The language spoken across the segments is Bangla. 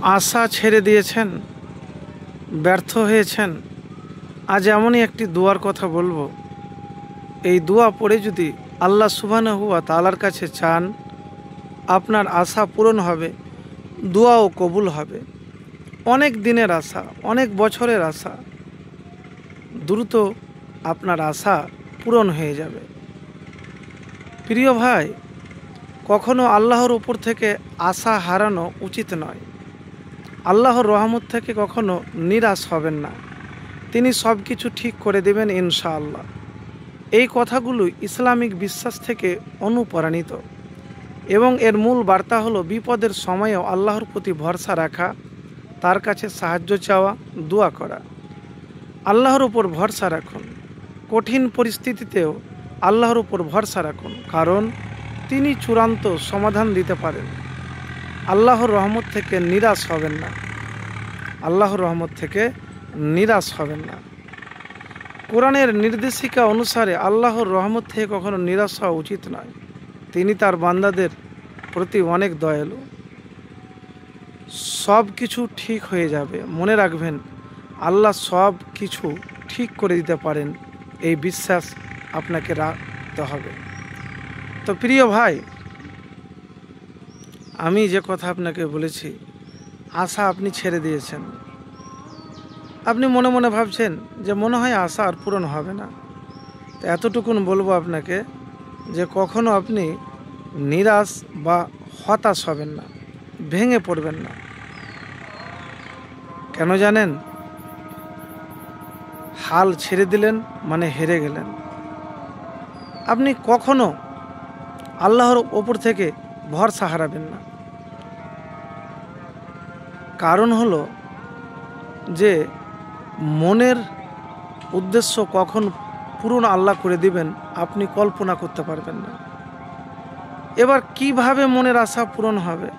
আশা ছেড়ে দিয়েছেন, ব্যর্থ হয়েছেন, আজ এমনই একটি দোয়ার কথা বলবো। এই দোয়া পড়ে যদি আল্লাহ সুবহানাহু ওয়া তাআলার কাছে চান, আপনার আশা পূরণ হবে, দোয়াও কবুল হবে। অনেক দিনের আশা, অনেক বছরের আশা, দ্রুত আপনার আশা পূরণ হয়ে যাবে। প্রিয় ভাই, কখনো আল্লাহর উপর থেকে আশা হারানো উচিত নয়। আল্লাহর রহমত থেকে কখনো নিরাশ হবেন না, তিনি সব কিছু ঠিক করে দেবেন ইনশাআল্লাহ। এই কথাগুলো ইসলামিক বিশ্বাস থেকে অনুপ্রাণিত এবং এর মূল বার্তা হলো বিপদের সময়েও আল্লাহর প্রতি ভরসা রাখা, তার কাছে সাহায্য চাওয়া, দোয়া করা। আল্লাহর উপর ভরসা রাখুন, কঠিন পরিস্থিতিতেও আল্লাহর উপর ভরসা রাখুন, কারণ তিনি চূড়ান্ত সমাধান দিতে পারেন। আল্লাহর রহমত থেকে নিরাশ হবেন না, আল্লাহর রহমত থেকে নিরাশ হবেন না। কোরআনের নির্দেশিকা অনুসারে আল্লাহর রহমত থেকে কখনো নিরাশ হওয়া উচিত নয়। তিনি তার বান্দাদের প্রতি অনেক দয়ালু। সব কিছু ঠিক হয়ে যাবে, মনে রাখবেন, আল্লাহ সব কিছু ঠিক করে দিতে পারেন, এই বিশ্বাস আপনাকে রাখতে হবে। তো প্রিয় ভাই, আমি যে কথা আপনাকে বলেছি, আশা আপনি ছেড়ে দিয়েছেন। আপনি মনে মনে ভাবছেন যে মনে হয় আশা আর পূরণ হবে না। তো এতটুকুন বলবো আপনাকে যে কখনো আপনি নিরাশ বা হতাশ হবেন না, ভেঙে পড়বেন না। কেন জানেন? হাল ছেড়ে দিলেন মানে হেরে গেলেন। আপনি কখনো আল্লাহর ওপর থেকে ভরসা হারাবেন না। কারণ হলো যে মনের উদ্দেশ্য কখন পূরণ আল্লাহ করে দিবেন আপনি কল্পনা করতে পারবেন না। এবার কিভাবে মনের আশা পূরণ হবে?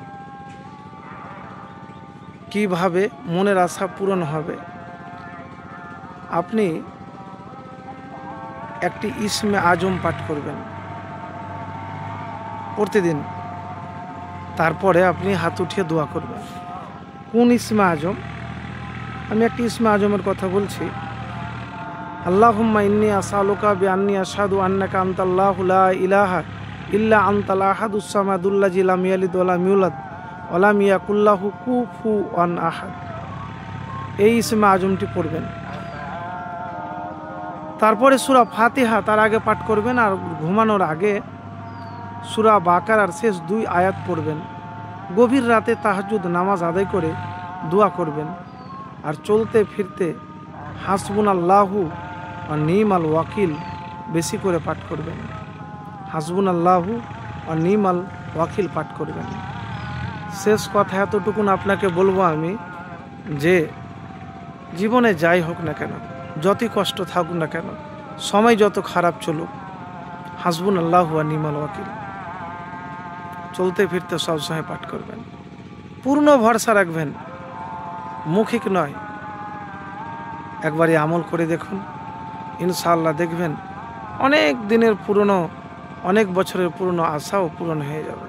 কিভাবে মনের আশা পূরণ হবে? আপনি একটি ইসমে আজম পাঠ করবেন প্রতিদিন, তারপরে আপনি হাত উঠিয়ে দোয়া করবেন। কোন ইসমে আজম? আমি একটি ইসমে আজমের কথা বলছি। আল্লাহুম্মা ইন্নী আসআলুকা বিআন্নী আশহাদু আন্নাকা আনতাল্লাহু লা ইলাহা ইল্লা আনতাল আহাদুস সামাদুল্লাযী লাম ইয়ালিদ ওয়া লাম ইউলাদ ওয়া লাম ইয়াকুল লাহু কুফুওয়ান আহাদ। এই ইসমে আজমটি পড়বেন। তারপরে সূরা ফাতিহা তার আগে পাঠ করবেন, আর ঘুমানোর আগে সূরা বাকারার শেষ 2 আয়াত পড়বেন। গভীর রাতে তাহাজ্জুদ নামাজ আদায় করে দোয়া করবেন। আর চলতে ফিরতে হাসবুনাল্লাহু ওয়া নি'মাল ওয়াকিল বেশি করে পাঠ করবেন। হাসবুনাল্লাহু ওয়া নি'মাল ওয়াকিল পাঠ করবেন। শেষ কথা এতটুকুন আপনাকে বলবো আমি যে জীবনে যাই হোক না কেন, যতই কষ্ট থাকুক না কেন, সময় যত খারাপ চলুক, হাসবুনাল্লাহু ওয়া নি'মাল ওয়াকিল চলতে ফিরতে সবসময় পাঠ করবেন। পূর্ণ ভরসা রাখবেন, মৌখিক নয়। একবারই আমল করে দেখুন, ইনশাআল্লাহ দেখবেন অনেক দিনের পুরনো, অনেক বছরের পুরনো আশাও পূরণ হয়ে যাবে।